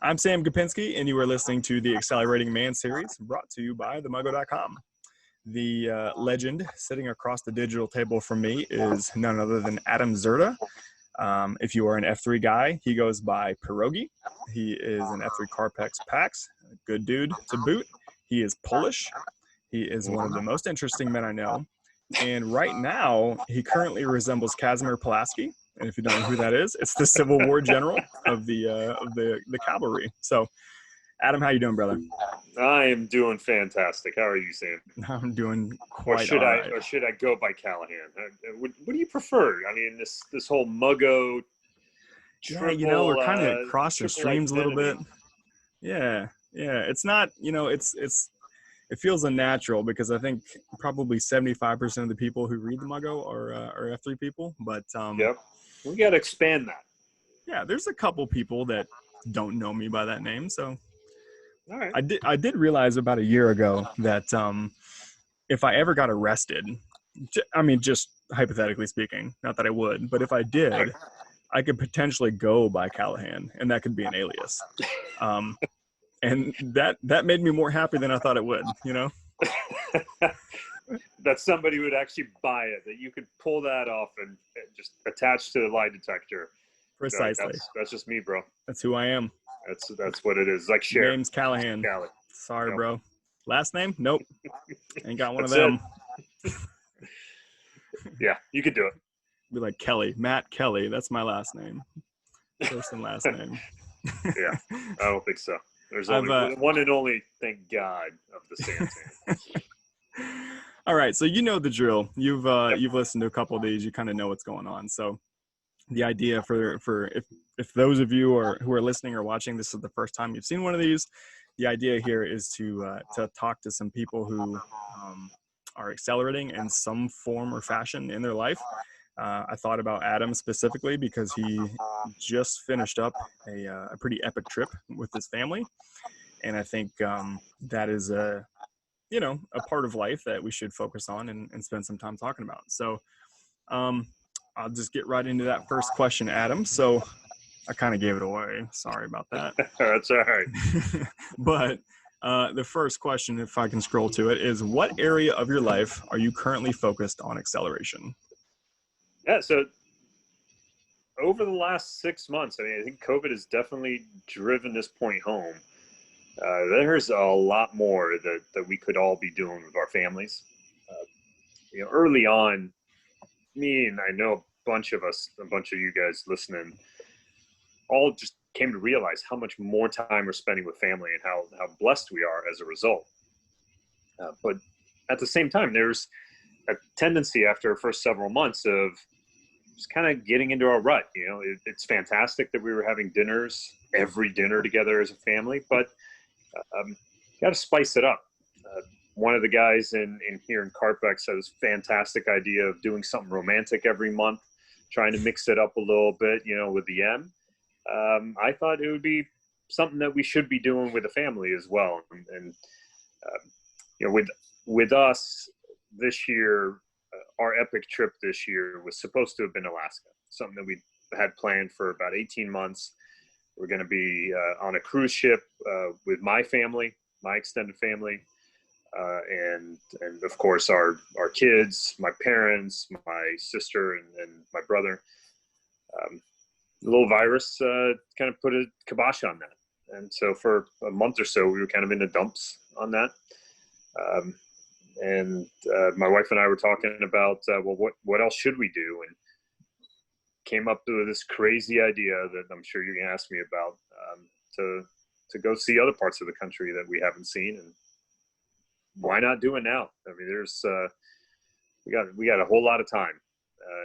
I'm Sam Gopinski, and you are listening to the Accelerating Man series brought to you by themuggo.com. The legend sitting across the digital table from me is none other than Adam Zerda. If you are an F3 guy, he goes by Pierogi. He is an F3 Carpex Pax, a good dude to boot. He is Polish. He is one of the most interesting men I know. And right now, he currently resembles Casimir Pulaski. And if you don't know who that is, it's the Civil War general of the cavalry. So, Adam, how you doing, brother? I am doing fantastic. How are you, Sam? I'm doing quite all right. Or should I go by Callahan? What do you prefer? I mean, this whole Muggo. Yeah, we're kind of crossing streams a little bit. Yeah. It's not, it feels unnatural because I think probably 75% of the people who read the Muggo are F3 people. But yep, we got to expand that. Yeah, there's a couple people that don't know me by that name. So all right. I did realize about a year ago that if I ever got arrested, I mean, just hypothetically speaking, not that I would, but if I did, I could potentially go by Callahan, and that could be an alias. And that made me more happy than I thought it would, That somebody would actually buy it, that you could pull that off and just attach to the lie detector. Precisely. That's just me, bro. That's who I am. That's what it is. Like Cher. Name's Callahan. Callie. Sorry, bro. Last name? Nope. Ain't got one of That's them. Yeah, you could do it. Be like Kelly. Matt Kelly. That's my last name. First and last name. Yeah, I don't think so. There's only one and only, thank God, of the Santan. All right, so you know the drill. You've listened to a couple of these. You kind of know what's going on. So the idea for if those of you who are listening or watching, this is the first time you've seen one of these, the idea here is to talk to some people who are accelerating in some form or fashion in their life. I thought about Adam specifically because he just finished up a pretty epic trip with his family. And I think that is a part of life that we should focus on and spend some time talking about. So I'll just get right into that first question, Adam. So I kind of gave it away. Sorry about that. That's all right. But the first question, if I can scroll to it, is what area of your life are you currently focused on acceleration? Yeah, so over the last 6 months, I think COVID has definitely driven this point home. There's a lot more that we could all be doing with our families. Early on, me and I know a bunch of you guys listening, all just came to realize how much more time we're spending with family and how blessed we are as a result. But at the same time, there's a tendency after the first several months of just kind of getting into our rut. It's fantastic that we were having every dinner together as a family, but got to spice it up. One of the guys here in Carpex had this fantastic idea of doing something romantic every month, trying to mix it up a little bit, with the M. I thought it would be something that we should be doing with the family as well. And with us this year, our epic trip this year was supposed to have been Alaska, something that we had planned for about 18 months. We're going to be on a cruise ship with my family, my extended family, and of course our kids, my parents, my sister, and my brother. The little virus kind of put a kibosh on that. And so for a month or so, we were kind of in the dumps on that. And my wife and I were talking about, what else should we do? And came up with this crazy idea that I'm sure you're going to ask me about, to go see other parts of the country that we haven't seen. And why not do it now? I mean, we got a whole lot of time.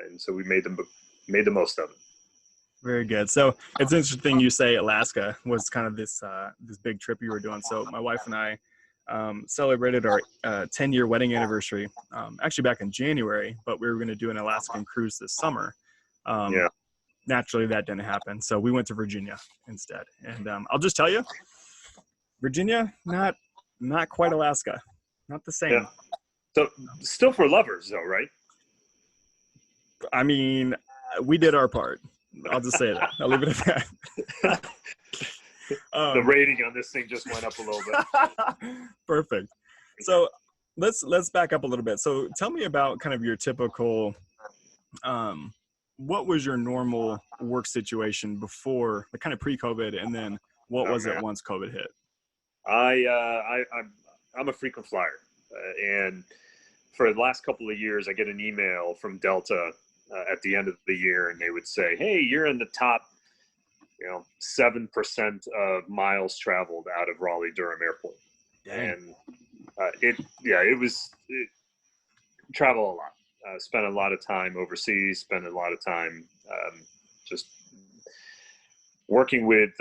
And so we made the most of it. Very good. So it's interesting you say Alaska was kind of this big trip you were doing. So my wife and I celebrated our 10-year wedding anniversary actually back in January, but we were going to do an Alaskan cruise this summer. Naturally, that didn't happen. So we went to Virginia instead. And I'll just tell you, Virginia, not quite Alaska. Not the same. Yeah. So still for lovers though, right? I mean, we did our part. I'll just say that. I'll leave it at that. The rating on this thing just went up a little bit. Perfect. So let's back up a little bit. So tell me about kind of your typical, what was your normal work situation before, the kind of pre-COVID, and then what was it once COVID hit? I'm a frequent flyer, and for the last couple of years, I get an email from Delta at the end of the year, and they would say, "Hey, you're in the top, 7% of miles traveled out of Raleigh-Durham Airport." Dang. And travel a lot. Spent a lot of time overseas. Spent a lot of time just working with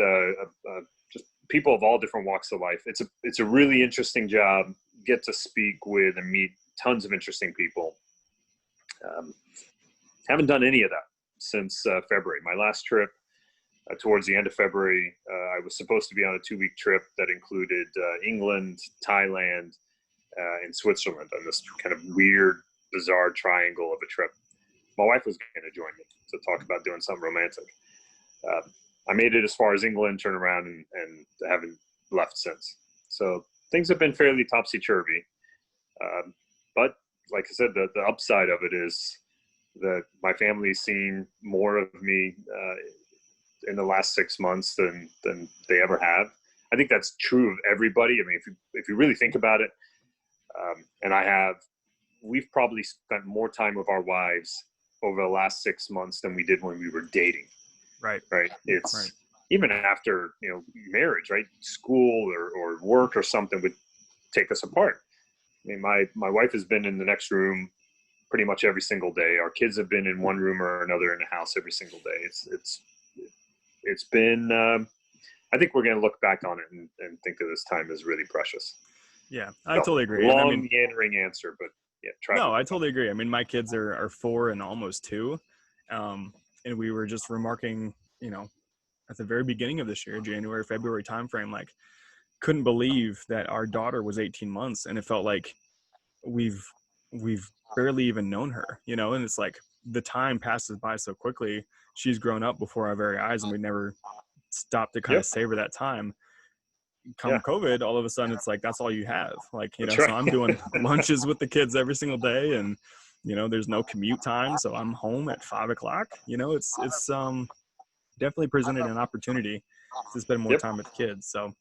just people of all different walks of life. It's a really interesting job. Get to speak with and meet tons of interesting people. Haven't done any of that since February. My last trip, towards the end of February, I was supposed to be on a 2-week trip that included England, Thailand, and Switzerland on this kind of weird, bizarre triangle of a trip. My wife was going to join me to talk about doing something romantic. I made it as far as England, turned around, and haven't left since. So things have been fairly topsy-turvy. But like I said, the upside of it is that my family's seen more of me in the last 6 months than they ever have. I think that's true of everybody. I mean, if you really think about it, and we've probably spent more time with our wives over the last 6 months than we did when we were dating. Right. It's right. Even after, marriage, right? School or work or something would take us apart. I mean, my wife has been in the next room pretty much every single day. Our kids have been in one room or another in the house every single day. It's been, I think we're going to look back on it and think of this time as really precious. Yeah, I totally agree. Long, meandering answer, but yeah. No, I totally agree. I mean, my kids are 4 and almost 2. And we were just remarking, at the very beginning of this year, January, February timeframe, like, couldn't believe that our daughter was 18 months, and it felt like we've barely even known her, and it's like the time passes by so quickly. She's grown up before our very eyes, and we never stopped to kind of savor that time. Come COVID, all of a sudden it's like that's all you have, like, Right. So I'm doing lunches with the kids every single day, and there's no commute time, so I'm home at 5 o'clock. It's definitely presented an opportunity to spend more time with the kids, so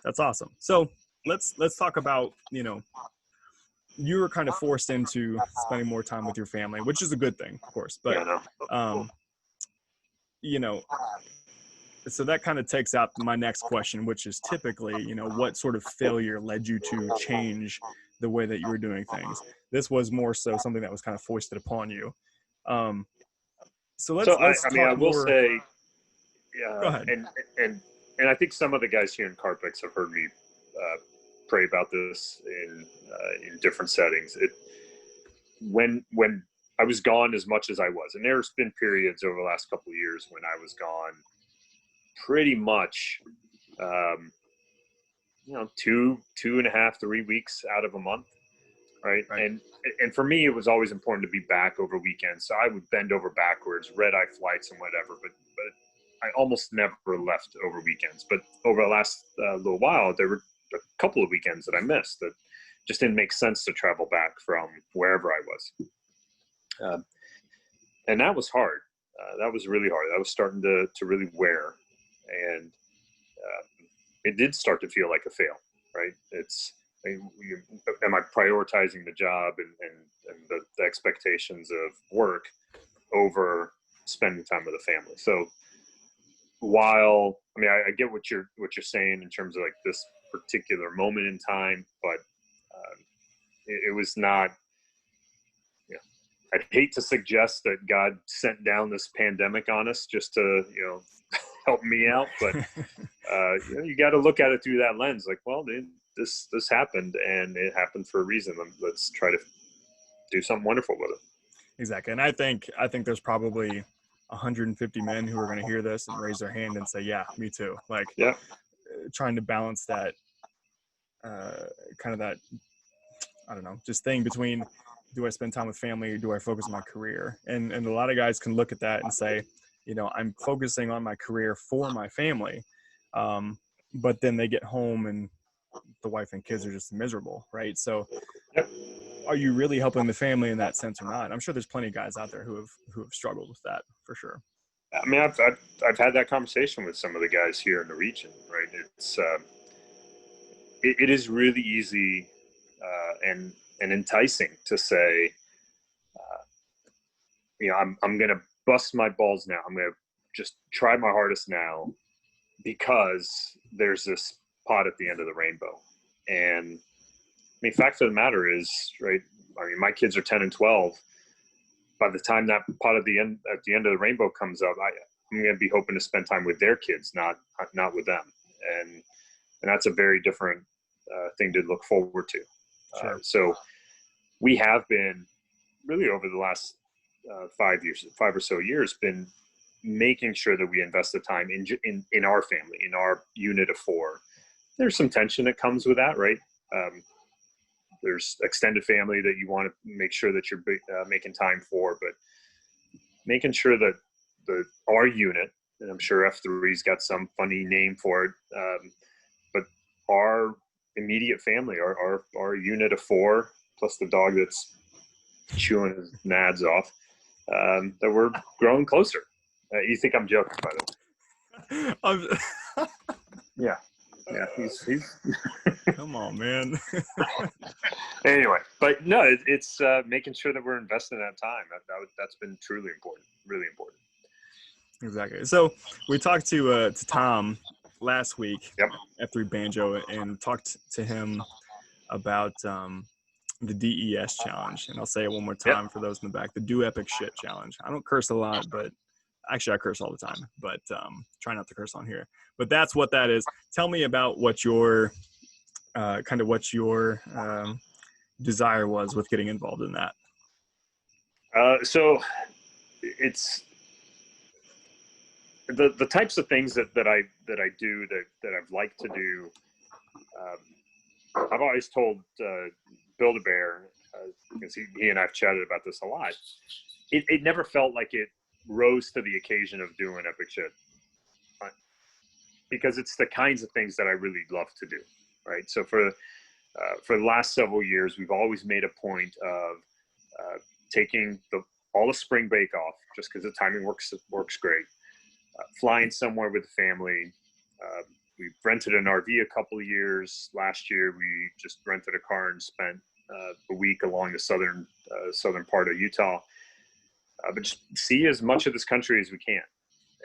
that's awesome. So let's talk about, you were kind of forced into spending more time with your family, which is a good thing, of course, but so that kind of takes out my next question, which is typically, what sort of failure led you to change the way that you were doing things? This was more so something that was kind of foisted upon you. So let's I will say, go ahead. And I think some of the guys here in Carpex have heard me pray about this in different settings. When I was gone as much as I was, and there's been periods over the last couple of years when I was gone pretty much, 2.5, 3 weeks out of a month. Right. And for me, it was always important to be back over weekends. So I would bend over backwards, red-eye flights and whatever, but I almost never left over weekends. But over the last little while, there were a couple of weekends that I missed that just didn't make sense to travel back from wherever I was. And that was hard. That was really hard. That was starting to really wear. And it did start to feel like a fail, right? Am I prioritizing the job and the expectations of work over spending time with the family? So while, I get what you're saying in terms of like this particular moment in time, but it was not, I'd hate to suggest that God sent down this pandemic on us just to, help me out, but you got to look at it through that lens. Like, well, this happened, and it happened for a reason. Let's try to do something wonderful with it. Exactly, and I think there's probably 150 men who are going to hear this and raise their hand and say, "Yeah, me too." Like, trying to balance that kind of that, I don't know, just thing between, do I spend time with family or do I focus on my career? And a lot of guys can look at that and say, I'm focusing on my career for my family. but then they get home and the wife and kids are just miserable, right? So Yep. are you really helping the family in that sense or not? I'm sure there's plenty of guys out there who have struggled with that for sure. I mean, I've had that conversation with some of the guys here in the region, right? It is really easy and enticing to say, I'm going to bust my balls now. I'm going to just try my hardest now because there's this pot at the end of the rainbow. And I mean, fact of the matter is, right? I mean, my kids are 10 and 12. By the time that pot at the end of the rainbow comes up, I'm going to be hoping to spend time with their kids, not with them. And that's a very different thing to look forward to. Sure. So we have been really over the last 5 or so years, been making sure that we invest the time in our family, in our unit of 4. There's some tension that comes with that, right? There's extended family that you want to make sure that you're making time for, but making sure that our unit, and I'm sure F3's got some funny name for it, but our immediate family, our unit of 4, plus the dog that's chewing his nads off, that we're growing closer. You think I'm joking, by the way? Yeah. He's Come on, man. Anyway, but no, it's making sure that we're investing that time. That's been truly important, really important. Exactly. So we talked to Tom last week, Yep. F3 Banjo, and talked to him about the DES challenge. And I'll say it one more time for those in the back: the Do Epic Shit challenge. I don't curse a lot, but actually I curse all the time, but try not to curse on here. But that's what that is. Tell me about what your desire was with getting involved in that. So it's the types of things that I do that I've liked to do. I've always told Build-A-Bear, because he and I've chatted about this a lot. It never felt like it rose to the occasion of doing epic shit, because it's the kinds of things that I really love to do, right? So for the last several years, we've always made a point of taking all the spring break off, just because the timing works great. Flying somewhere with the family. We've rented an RV a couple of years. Last year, we just rented a car and spent a week along the southern part of Utah. But just see as much of this country as we can.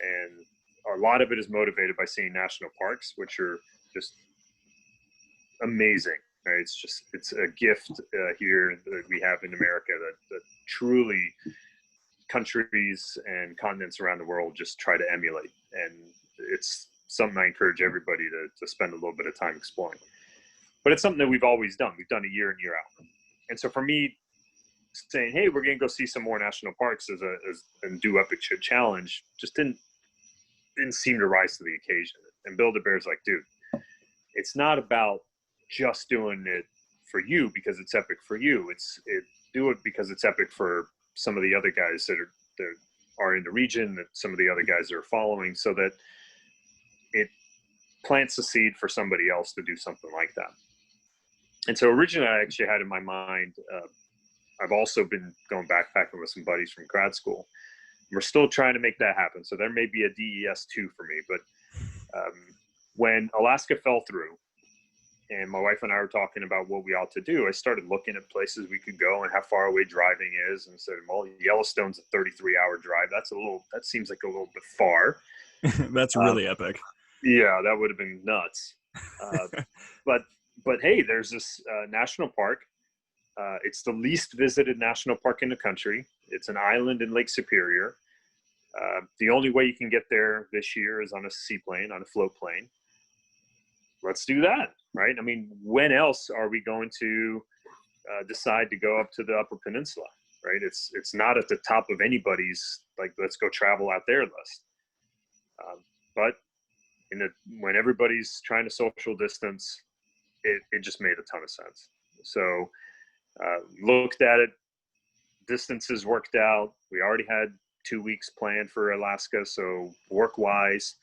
And a lot of it is motivated by seeing national parks, which are just amazing. Right? It's a gift here that we have in America that truly countries and continents around the world just try to emulate. And it's something I encourage everybody to spend a little bit of time exploring. But it's something that we've always done. We've done it year in, year out. And so for me, saying, hey, we're going to go see some more national parks and do Epic Shit Challenge just didn't seem to rise to the occasion. And Build-A-Bear's like, dude, it's not about just doing it for you because it's epic for you. Do it because it's epic for some of the other guys that are in the region, that some of the other guys are following, so that it plants a seed for somebody else to do something like that. And so originally I actually had in my mind, I've also been going backpacking with some buddies from grad school. We're still trying to make that happen. So there may be a DES 2 for me, but when Alaska fell through and my wife and I were talking about what we ought to do, I started looking at places we could go and how far away driving is, and said, well, Yellowstone's a 33-hour drive. That seems like a little bit far. That's really epic. Yeah, that would have been nuts. But hey, there's this national park. It's the least visited national park in the country. It's an island in Lake Superior. The only way you can get there this year is on a seaplane, on a float plane. Let's do that, right? I mean, when else are we going to decide to go up to the Upper Peninsula, right? It's not at the top of anybody's, like, let's go travel out there list. But when everybody's trying to social distance, it just made a ton of sense. So looked at it, distances worked out. We already had 2 weeks planned for Alaska, so work-wise,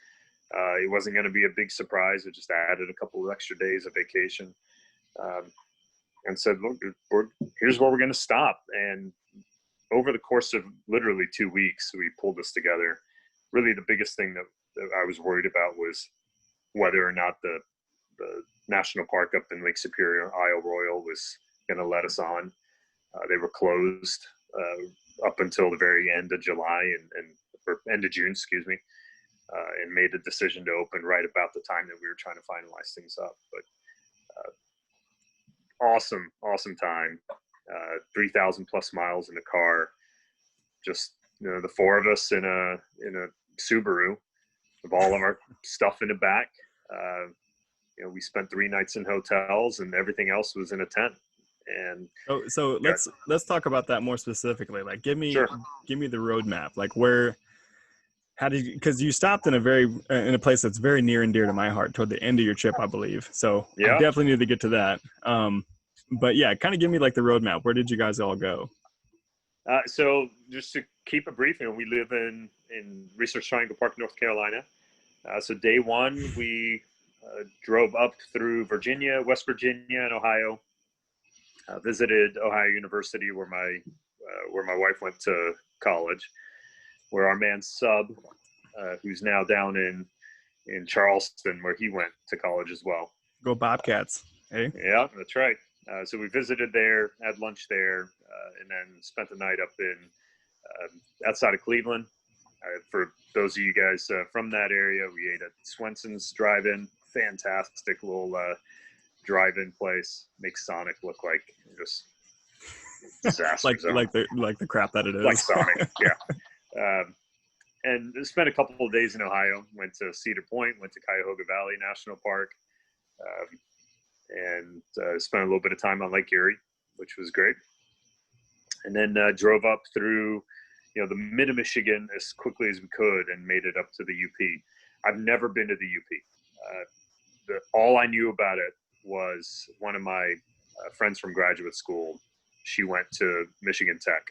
It wasn't going to be a big surprise. It just added a couple of extra days of vacation, and said, look, here's where we're going to stop. And over the course of literally 2 weeks, we pulled this together. Really, the biggest thing that I was worried about was whether or not the national park up in Lake Superior, Isle Royale, was going to let us on. They were closed up until the very end of July or end of June, excuse me, and made a decision to open right about the time that we were trying to finalize things up. But awesome time. 3,000 plus miles in the car. Just, the four of us in a Subaru with all of our stuff in the back. We spent 3 nights in hotels, and everything else was in a tent. And so let's talk about that more specifically. Like, give me sure. the roadmap. Like, how did you? Because you stopped in a place that's very near and dear to my heart toward the end of your trip, I believe. So Yeah. I definitely need to get to that. But yeah, kind of give me like the roadmap. Where did you guys all go? So just to keep it brief, we live in Research Triangle Park, North Carolina. So day one, we drove up through Virginia, West Virginia, and Ohio. Visited Ohio University, where my wife went to college. Where our man Sub, who's now down in Charleston, where he went to college as well. Go Bobcats! Hey. Yeah, that's right. So we visited there, had lunch there, and then spent the night up in outside of Cleveland. For those of you guys from that area, we ate at Swenson's Drive-In. Fantastic little drive-in place. Makes Sonic look like just disaster zone. like the crap that it is. Like Sonic, yeah. And spent a couple of days in Ohio. Went to Cedar Point, went to Cuyahoga Valley National Park, and spent a little bit of time on Lake Erie, which was great. And then drove up through, the mid of Michigan as quickly as we could, and made it up to the UP. I've never been to the UP. All I knew about it was one of my friends from graduate school. She went to Michigan Tech,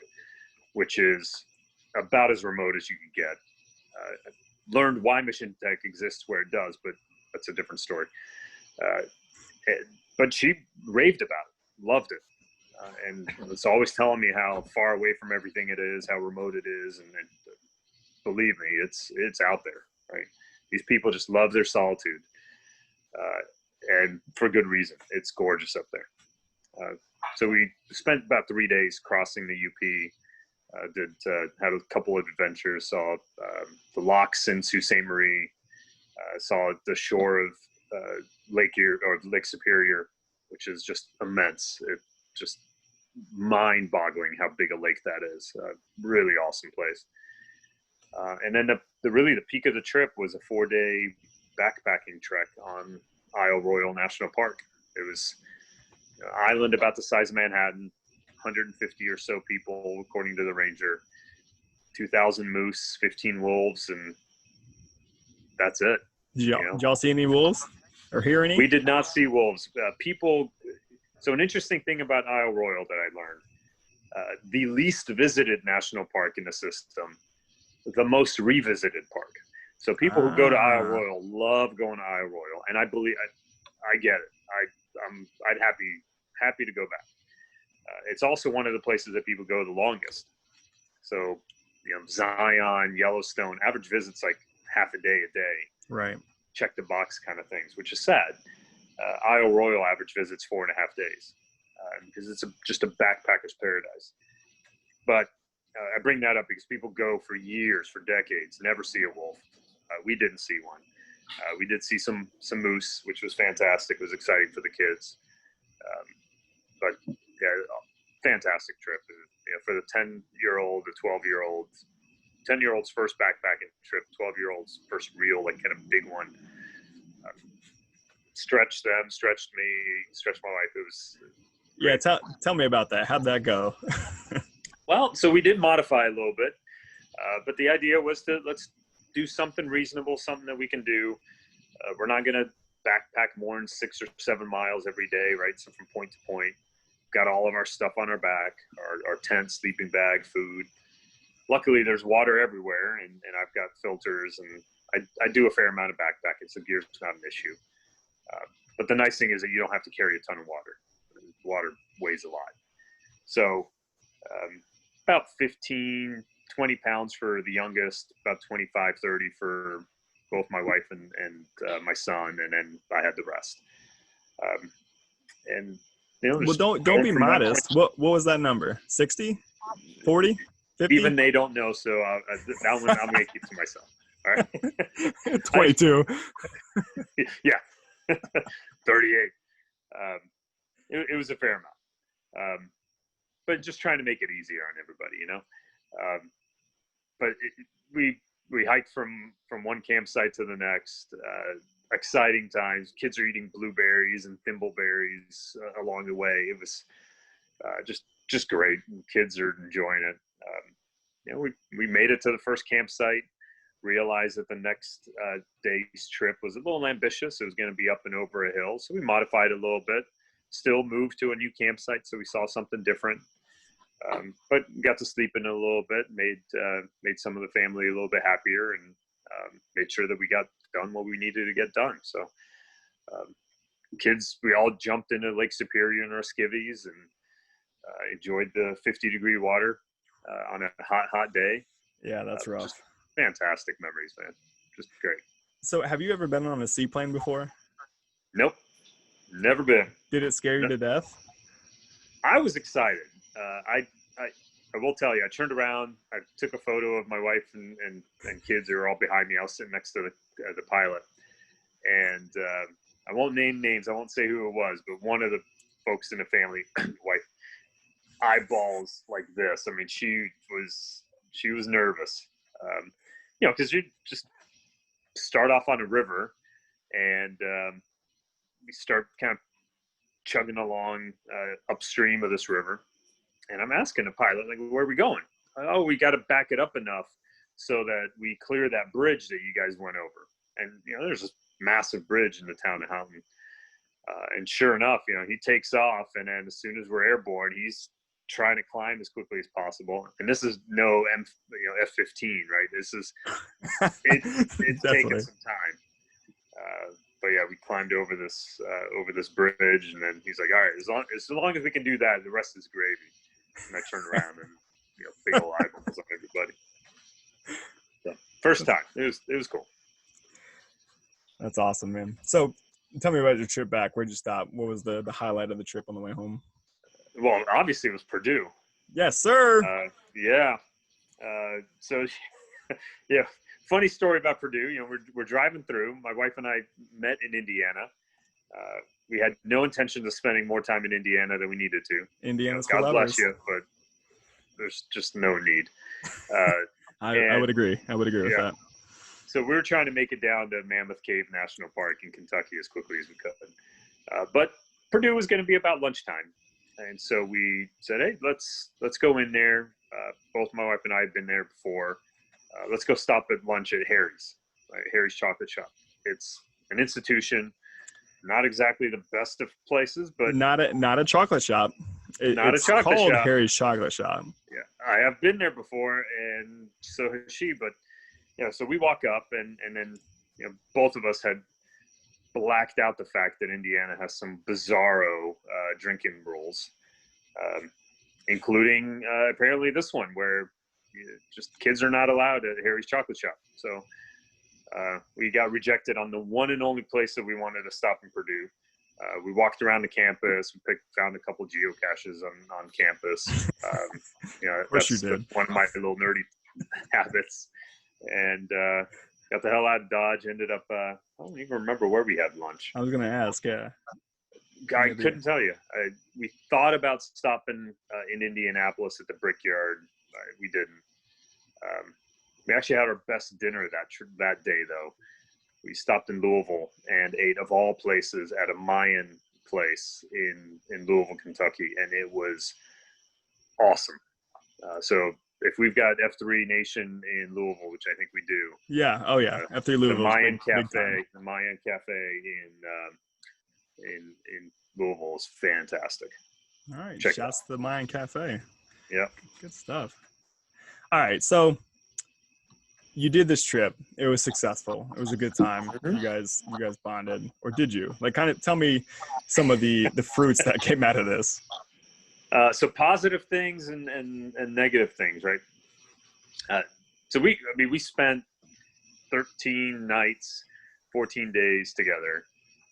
which is about as remote as you could get. Learned why Michigan Tech exists where it does, but that's a different story. But she raved about it, loved it, and was always telling me how far away from everything it is, how remote it is, and believe me, it's out there, right? These people just love their solitude, and for good reason. It's gorgeous up there. So we spent about 3 days crossing the UP. Had a couple of adventures. Saw the locks in Sault Ste. Marie. Saw the shore of Lake Erie, or Lake Superior, which is just immense. It just mind-boggling how big a lake that is. Really awesome place. And then the peak of the trip was a 4-day backpacking trek on Isle Royale National Park. It was an island about the size of Manhattan. 150 or so people, according to the ranger, 2,000 moose, 15 wolves, and that's it. Did y'all see any wolves or hear any? We did not see wolves. So an interesting thing about Isle Royale that I learned, the least visited national park in the system, the most revisited park. So people who go to Isle Royale love going to Isle Royale, and I believe I get it. I'd happy to go back. It's also one of the places that people go the longest. So, Zion, Yellowstone, average visits like half a day. Right. Check the box kind of things, which is sad. Isle Royale average visits 4.5 days because it's just a backpacker's paradise. But I bring that up because people go for years, for decades, never see a wolf. We didn't see one. We did see some moose, which was fantastic. It was exciting for the kids. But yeah, fantastic trip. For the 10-year-old, the 12-year-old, 10-year-old's first backpacking trip, 12-year-old's first real, like kind of big one. Stretched them, stretched me, stretched my wife. It was great. Yeah, tell me about that. How'd that go? Well, so we did modify a little bit, but the idea was let's do something reasonable, something that we can do. We're not going to backpack more than 6 or 7 miles every day, right? So from point to point, got all of our stuff on our back, our tent, sleeping bag, food. Luckily, there's water everywhere, and I've got filters and I do a fair amount of backpacking, so gear's not an issue. But the nice thing is that you don't have to carry a ton of water. Water weighs a lot. So about 15, 20 pounds for the youngest, about 25, 30 for both my wife and my son, and then I had the rest. And well, don't be modest. What was that number? 60, 40, 50? Even they don't know, so that one I'm gonna keep to myself. All right. 22. Yeah. 38. It was a fair amount. But just trying to make it easier on everybody, but we hiked from one campsite to the next. Exciting times. Kids are eating blueberries and thimbleberries along the way. It was just great. Kids are enjoying it. We made it to the first campsite. Realized that the next day's trip was a little ambitious. It was going to be up and over a hill, so we modified it a little bit. Still moved to a new campsite, so we saw something different. But got to sleep in a little bit. Made some of the family a little bit happier, and made sure that we got done what we needed to get done. So, kids, we all jumped into Lake Superior in our skivvies and enjoyed the 50-degree water on a hot day. Yeah, that's rough. Just fantastic memories, man. Just great. So, have you ever been on a seaplane before? Nope, never been. Did it scare you to death? I was excited. I will tell you, I turned around, I took a photo of my wife and kids who were all behind me. I was sitting next to the pilot, and I won't name names. I won't say who it was, but one of the folks in the family, wife, eyeballs like this. I mean, she was nervous, because you just start off on a river, and we start kind of chugging along upstream of this river. And I'm asking the pilot, like, where are we going? Oh, we got to back it up enough so that we clear that bridge that you guys went over. And, there's this massive bridge in the town of Houghton. And sure enough, he takes off. And then as soon as we're airborne, he's trying to climb as quickly as possible. And this is no F-15, right? This is, it's taking some time. But yeah, we climbed over this bridge, and then he's like, all right, as long as we can do that, the rest is gravy. And I turned around and big old eyeballs on everybody. So, first time. It was cool. That's awesome, man. So tell me about your trip back. Where'd you stop? What was the highlight of the trip on the way home? Well, obviously it was Purdue. Yes, sir. Yeah. So yeah, funny story about Purdue. We're driving through. My wife and I met in Indiana. We had no intention of spending more time in Indiana than we needed to. Indiana's God bless you, but there's just no need. I would agree. I would agree with that. So we were trying to make it down to Mammoth Cave National Park in Kentucky as quickly as we could. But Purdue was going to be about lunchtime. And so we said, hey, let's go in there. Both my wife and I had been there before. Let's go stop at lunch at Harry's, right? Harry's Chocolate Shop. It's an institution. Not exactly the best of places, but not a chocolate shop. It's called Harry's Chocolate Shop. Yeah, I have been there before, and so has she. But so we walk up, and then both of us had blacked out the fact that Indiana has some bizarro drinking rules, including apparently this one where just kids are not allowed at Harry's Chocolate Shop. So. We got rejected on the one and only place that we wanted to stop in Purdue. We walked around the campus. We found a couple geocaches on campus. That's one of my little nerdy habits. And got the hell out of Dodge. Ended up, I don't even remember where we had lunch. I was going to ask, yeah. I couldn't tell you. We thought about stopping in Indianapolis at the Brickyard. We didn't. We actually had our best dinner that day, though. We stopped in Louisville and ate, of all places, at a Mayan place in Louisville, Kentucky, and it was awesome. So if we've got F3 Nation in Louisville, which I think we do. Yeah. Oh, yeah. F3 Louisville. The Mayan Cafe in Louisville is fantastic. All right. Shouts to the Mayan Cafe. Yeah. Good stuff. All right. So you did this trip. It was successful. It was a good time. Mhm. You guys bonded, or did you? Like, kind of tell me some of the fruits that came out of this. So positive things and negative things, right? Uh, so we spent 13 nights, 14 days together.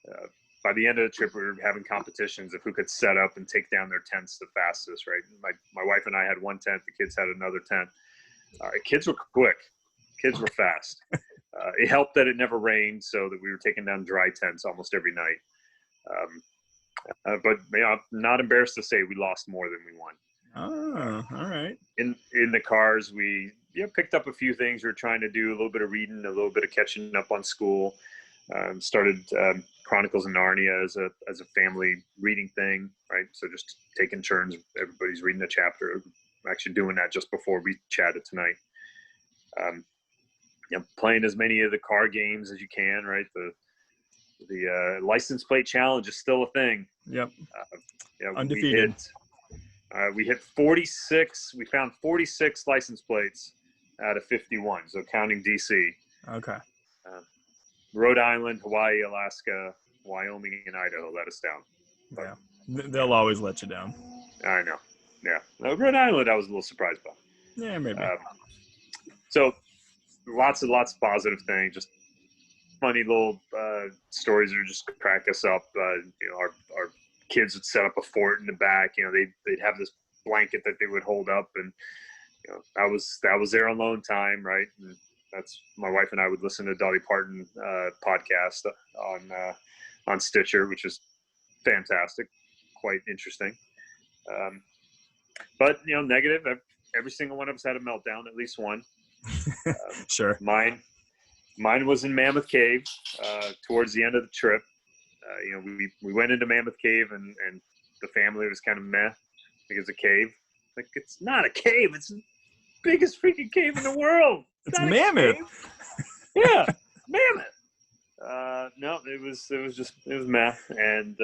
Uh, by the end of the trip, we were having competitions of who could set up and take down their tents the fastest, right? My wife and I had one tent, the kids had another tent. Kids were quick, kids were fast. It helped that it never rained, so that we were taking down dry tents almost every night. But I'm not embarrassed to say we lost more than we won. Oh, all right. In the cars, we picked up a few things. We were trying to do a little bit of reading, a little bit of catching up on school. Started Chronicles of Narnia as a family reading thing, right? So just taking turns, everybody's reading a chapter. I'm actually doing that just before we chatted tonight. Playing as many of the car games as you can, right? The license plate challenge is still a thing. Yep. Undefeated. We hit 46. We found 46 license plates out of 51, so counting DC. Okay. Rhode Island, Hawaii, Alaska, Wyoming, and Idaho let us down. But, yeah. They'll always let you down. I know. Yeah. Rhode Island, I was a little surprised by. Yeah, maybe. So lots of positive things, just funny little stories that just crack us up. Our kids would set up a fort in the back. They'd have this blanket that they would hold up, and that was their alone time, right? And that's my wife and I would listen to Dolly Parton podcast on Stitcher, which is fantastic, quite interesting. But negative. Every single one of us had a meltdown, at least one. Sure. Mine was in Mammoth Cave towards the end of the trip. We went into Mammoth Cave and the family was kind of meh. Like, it's a cave. Like, it's not a cave. It's the biggest freaking cave in the world. It's Mammoth. Yeah, Mammoth. No, it was meh. And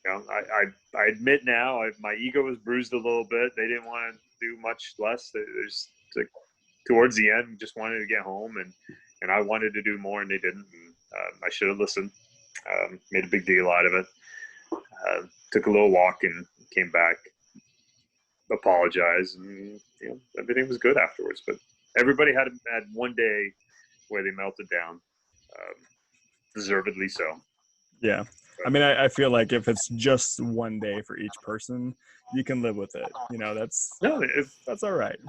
I admit now, my ego was bruised a little bit. They didn't want to do much less. There's towards the end, just wanted to get home, and I wanted to do more, and they didn't. And, I should have listened. Made a big deal out of it. Took a little walk and came back, apologized, and everything was good afterwards. But everybody had one day where they melted down, deservedly so. Yeah. I mean, I feel like if it's just one day for each person, you can live with it. That's all right.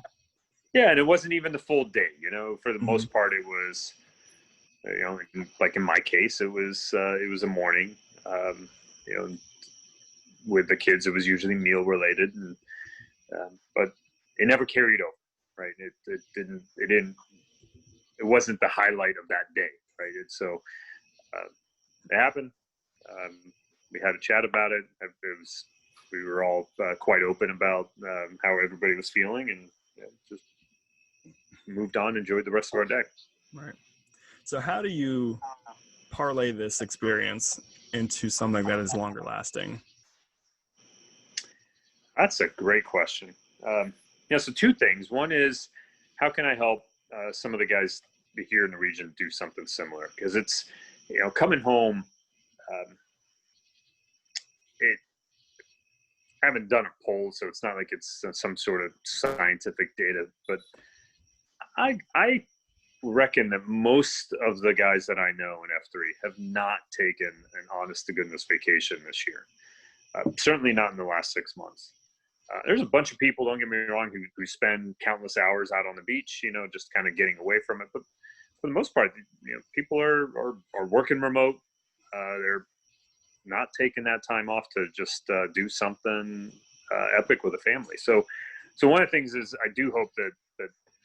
Yeah, and it wasn't even the full day. For the most part, it was, like in my case, it was a morning. With the kids, it was usually meal related, and but it never carried over, right? It wasn't the highlight of that day, right? It happened. We had a chat about it. We were all quite open about how everybody was feeling, and just moved on, enjoyed the rest of our day. Right. So how do you parlay this experience into something that is longer lasting? That's a great question. So two things. One is, how can I help some of the guys here in the region do something similar? Because it's, coming home, I haven't done a poll, so it's not like it's some sort of scientific data, but I reckon that most of the guys that I know in F3 have not taken an honest to goodness vacation this year. Certainly not in the last 6 months. There's a bunch of people, don't get me wrong, who spend countless hours out on the beach, just kind of getting away from it. But for the most part, people are working remote. They're not taking that time off to just do something epic with a family. So one of the things is, I do hope that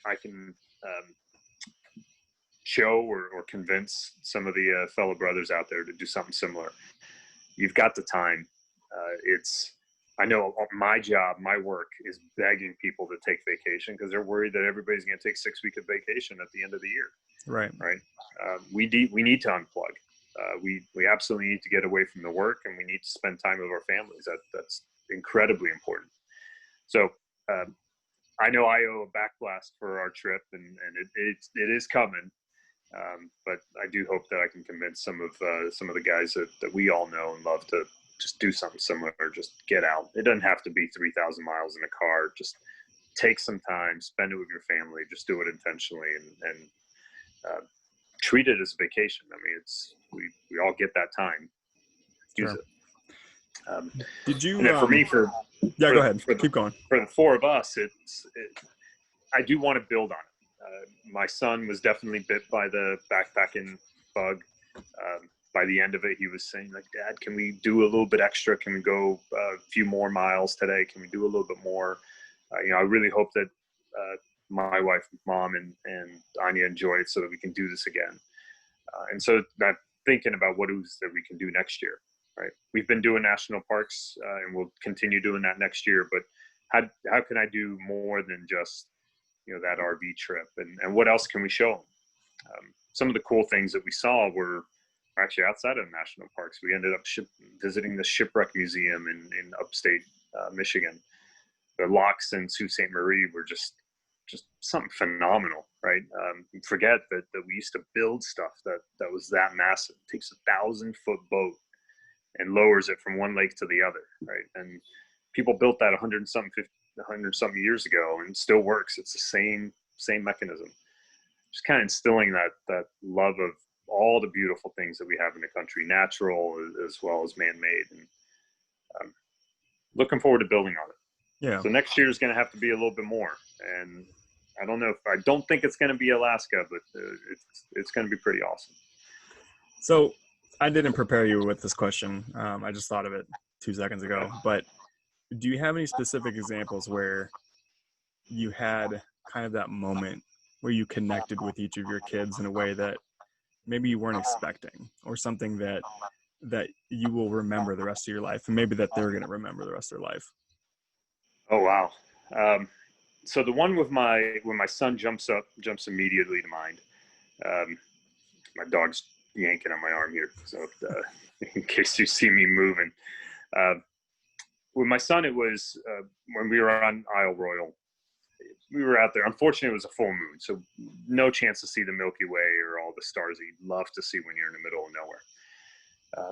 I can show or convince some of the fellow brothers out there to do something similar. You've got the time. I know my job, my work is begging people to take vacation because they're worried that everybody's going to take 6 weeks of vacation at the end of the year. Right. We need to unplug. We absolutely need to get away from the work, and we need to spend time with our families. That's incredibly important. So I know I owe a backblast for our trip, and it is coming. But I do hope that I can convince some of the guys that we all know and love to just do something similar. Just get out. It doesn't have to be 3,000 miles in a car. Just take some time, spend it with your family. Just do it intentionally, and treat it as a vacation. I mean, we all get that time. Use Sure. it. Did you? And then for me, yeah, go ahead. Keep going. For the four of us, I do want to build on it. My son was definitely bit by the backpacking bug. By the end of it, he was saying, like, "Dad, can we do a little bit extra? Can we go a few more miles today? Can we do a little bit more?" I really hope that my wife, mom, and Anya enjoy it so that we can do this again. And so I'm thinking about what it is that we can do next year. Right? We've been doing national parks, and we'll continue doing that next year. But how can I do more than just that RV trip, and what else can we show them? Some of the cool things that we saw were actually outside of national parks. We ended up visiting the Shipwreck Museum in upstate Michigan. The locks in Sault Ste. Marie were just something phenomenal, right? Forget that we used to build stuff that was that massive. It takes 1,000-foot boat and lowers it from one lake to the other, right? And people built that 100 something years ago, and it still works. It's the same mechanism. Just kind of instilling that love of all the beautiful things that we have in the country, natural as well as man-made, and looking forward to building on it. Yeah. So next year is going to have to be a little bit more, and I don't think it's going to be Alaska, but it's going to be pretty awesome. So I didn't prepare you with this question. I just thought of it 2 seconds ago. But do you have any specific examples where you had kind of that moment where you connected with each of your kids in a way that maybe you weren't expecting, or something that you will remember the rest of your life, and maybe that they're going to remember the rest of their life? Oh, wow. So the one when my son jumps immediately to mind. My dog's yanking on my arm here, so in case you see me moving. With my son, it was when we were on Isle Royal. We were out there. Unfortunately, it was a full moon, so no chance to see the Milky Way or all the stars that you'd love to see when you're in the middle of nowhere.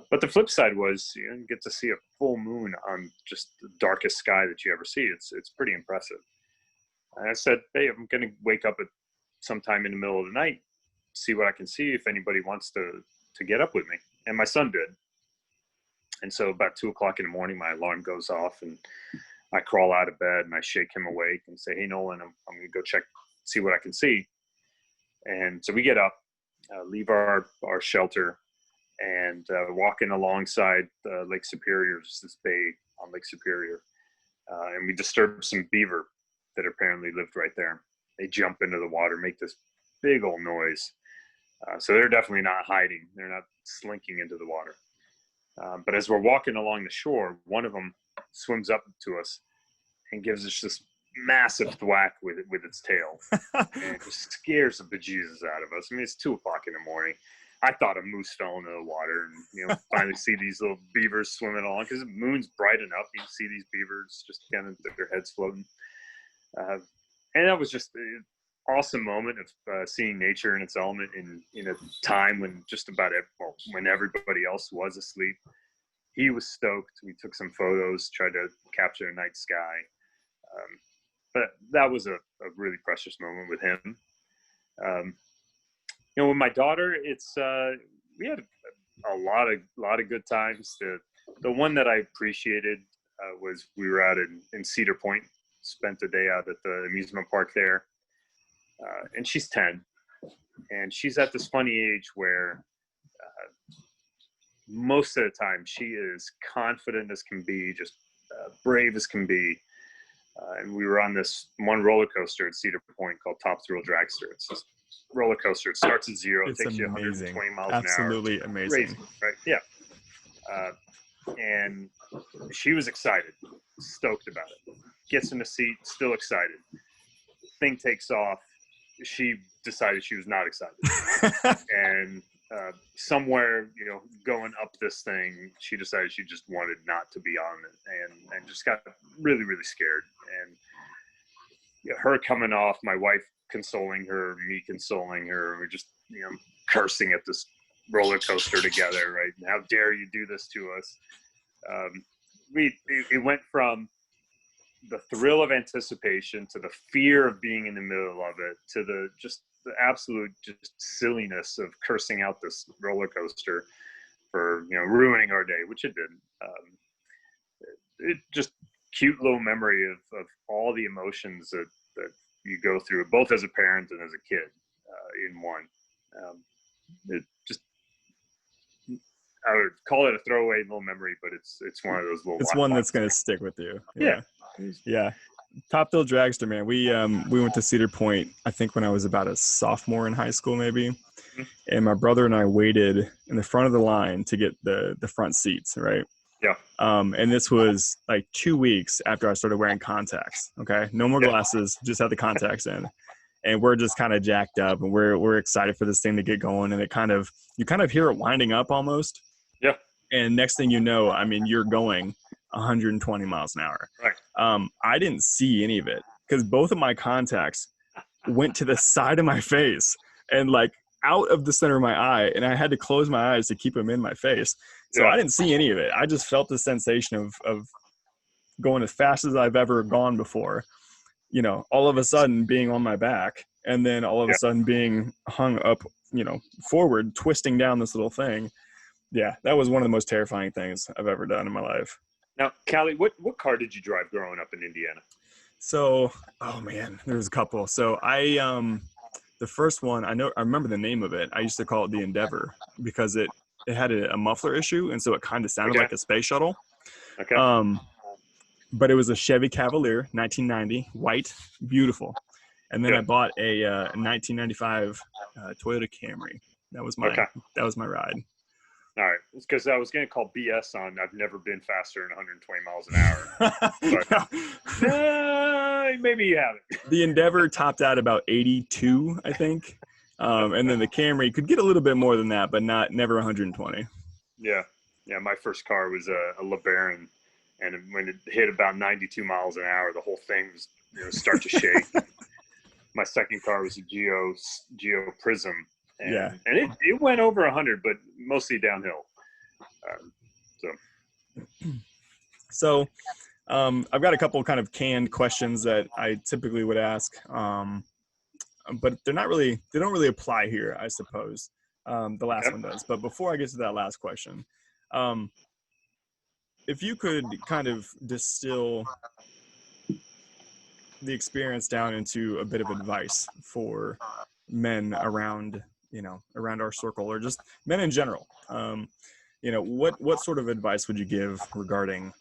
But the flip side was you get to see a full moon on just the darkest sky that you ever see. It's pretty impressive. And I said, "Hey, I'm going to wake up at sometime in the middle of the night, see what I can see if anybody wants to get up with me." And my son did. And so about 2:00 in the morning, my alarm goes off, and I crawl out of bed and I shake him awake and say, "Hey, Nolan, I'm going to go see what I can see." And so we get up, leave our shelter, and walking alongside Lake Superior, just this bay on Lake Superior. And we disturbed some beaver that apparently lived right there. They jump into the water, make this big old noise. So they're definitely not hiding. They're not slinking into the water. But as we're walking along the shore, one of them swims up to us and gives us this massive thwack with its tail. And it just scares the bejesus out of us. I mean, it's 2:00 in the morning. I thought a moose fell into the water, and finally see these little beavers swimming along because the moon's bright enough. You see these beavers just kind of their heads floating. And that was just an awesome moment of seeing nature in its element in a time when just about when everybody else was asleep. He was stoked. We took some photos, tried to capture the night sky. But that was a really precious moment with him. With my daughter, we had a lot of good times. The one that I appreciated was we were out in Cedar Point, spent a day out at the amusement park there, and she's 10, and she's at this funny age where most of the time she is confident as can be, just brave as can be. And we were on this one roller coaster at Cedar Point called Top Thrill Dragster. It's this roller coaster. It starts at 0. It takes you 120 miles an hour. Absolutely amazing. Crazy, right? Yeah. And she was excited, stoked about it. Gets in the seat, still excited. Thing takes off. She decided she was not excited. And somewhere, going up this thing, she decided she just wanted not to be on it, and just got really, really scared. And her coming off, my wife consoling her, me consoling her. We're just, cursing at this roller coaster together, right? How dare you do this to us? It went from the thrill of anticipation to the fear of being in the middle of it to the absolute silliness of cursing out this roller coaster for ruining our day, which it didn't. It just cute little memory of all the emotions that you go through, both as a parent and as a kid, in one. It just, I would call it a throwaway little memory, but it's one of those little. It's one that's going to stick with you. Yeah. Yeah. Top Thrill Dragster, man. We went to Cedar Point, I think when I was about a sophomore in high school, maybe. Mm-hmm. And my brother and I waited in the front of the line to get the front seats, right? Yeah. And this was like 2 weeks after I started wearing contacts. Okay. No more glasses, just had the contacts in. And we're just kind of jacked up, and we're excited for this thing to get going. And you kind of hear it winding up almost. Yeah. And next thing you know, I mean, you're going 120 miles an hour. Right. I didn't see any of it because both of my contacts went to the side of my face and like out of the center of my eye, and I had to close my eyes to keep them in my face. So I didn't see any of it. I just felt the sensation of going as fast as I've ever gone before, all of a sudden being on my back, and then all of a sudden being hung up, forward, twisting down this little thing. Yeah, that was one of the most terrifying things I've ever done in my life. Now, Callie, what car did you drive growing up in Indiana? So, oh man, there's a couple. So the first one, I remember the name of it. I used to call it the Endeavor because it had a muffler issue, and so it kind of sounded like a space shuttle. Okay. But it was a Chevy Cavalier, 1990, white, beautiful. And then I bought a 1995 Toyota Camry. That was my ride. All right, it's because I was going to call BS on I've never been faster than 120 miles an hour. But maybe you haven't. The Endeavor topped out about 82, I think. And then the Camry could get a little bit more than that, but never 120. Yeah. My first car was a LeBaron, and when it hit about 92 miles an hour, the whole thing was start to shake. My second car was a Geo Prism. And it went over 100, but mostly downhill. So I've got a couple kind of canned questions that I typically would ask, but they don't really apply here, I suppose. The last one does. But before I get to that last question, if you could kind of distill the experience down into a bit of advice for men around our circle, or just men in general, what sort of advice would you give regarding,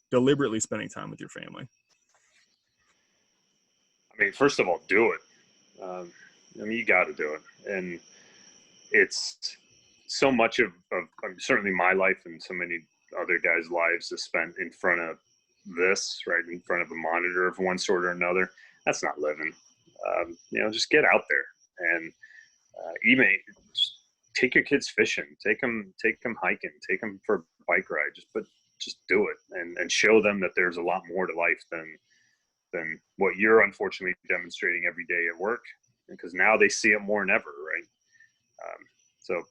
deliberately spending time with your family? I mean, first of all, do it. You got to do it. And it's so much of certainly my life and so many other guys' lives is spent in front of this, right? In front of a monitor of one sort or another. That's not living. Just get out there and even take your kids fishing, take them hiking, take them for a bike ride. Just do it and show them that there's a lot more to life than what you're unfortunately demonstrating every day at work, because now they see it more than ever, right? So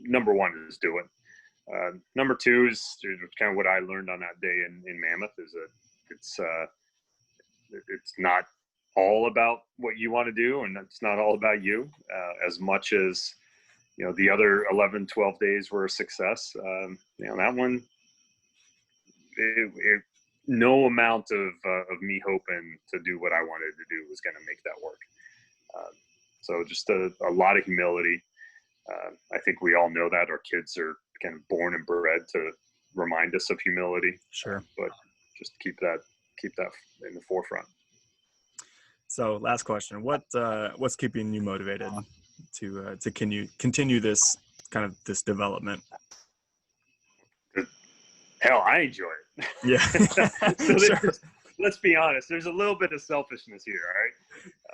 number one is do it. Number two is kind of what I learned on that day in Mammoth is that it's not all about what you want to do, and it's not all about you as much as the other 11, 12 days were a success. That one, no amount of me hoping to do what I wanted to do was going to make that work. So just a lot of humility. I think we all know that our kids are kind of born and bred to remind us of humility. Sure. But just keep that in the forefront. So last question, what's keeping you motivated to continue this kind of this development? Hell, I enjoy it. Yeah. So sure. Let's be honest. There's a little bit of selfishness here,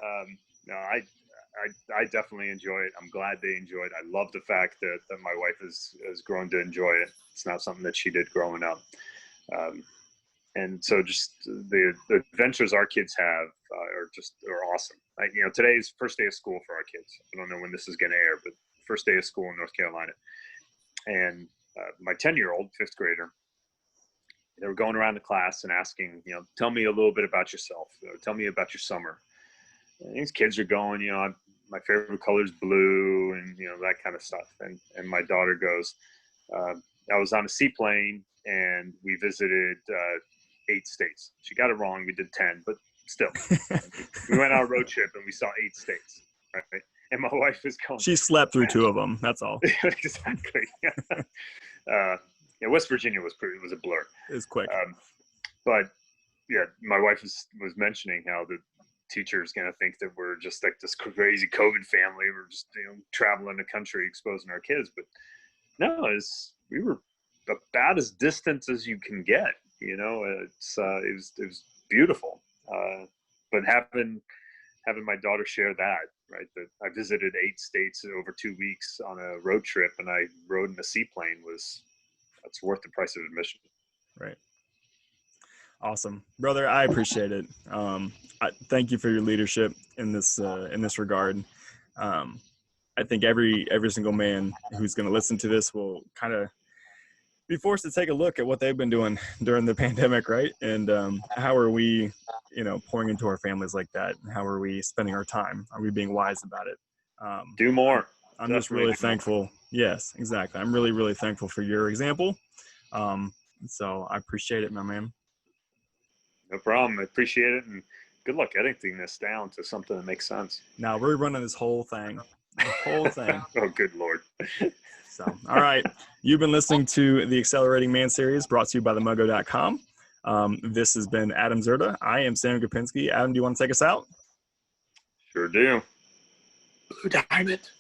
all right? No, I definitely enjoy it. I'm glad they enjoy it. I love the fact that my wife has grown to enjoy it. It's not something that she did growing up. And so just the adventures our kids have are awesome. Today's first day of school for our kids. I don't know when this is going to air, but first day of school in North Carolina. And my 10-year-old, fifth grader, they were going around the class and asking, tell me a little bit about yourself. Tell me about your summer. And these kids are going, my favorite color is blue, and that kind of stuff. And my daughter goes, I was on a seaplane and we visited 8 states. She got it wrong. We did 10, but still, we went on a road trip and we saw 8 states. Right? And my wife was going. She slept through 2 of them. That's all. Exactly. West Virginia was a blur. It was quick. But yeah, my wife was mentioning how the teacher is going to think that we're just like this crazy COVID family. We're just traveling the country, exposing our kids. But no, we were about as distant as you can get. It was beautiful. But having my daughter share that, right, that I visited 8 states over 2 weeks on a road trip, and I rode in a seaplane, that's worth the price of admission. Right. Awesome, brother. I appreciate it. Thank you for your leadership in this regard. I think every single man who's going to listen to this will kind of be forced to take a look at what they've been doing during the pandemic, right? And how are we, pouring into our families like that? How are we spending our time? Are we being wise about it? Do more. I'm just really thankful. Yes, exactly. I'm really, really thankful for your example. So I appreciate it, my man. No problem. I appreciate it. And good luck editing this down to something that makes sense. Now we're running this whole thing. The whole thing. Oh, good Lord. So, all right. You've been listening to the Accelerating Man series brought to you by themogo.com. This has been Adam Zerda. I am Sam Gopinski. Adam, do you want to take us out? Sure do. Blue Diamond.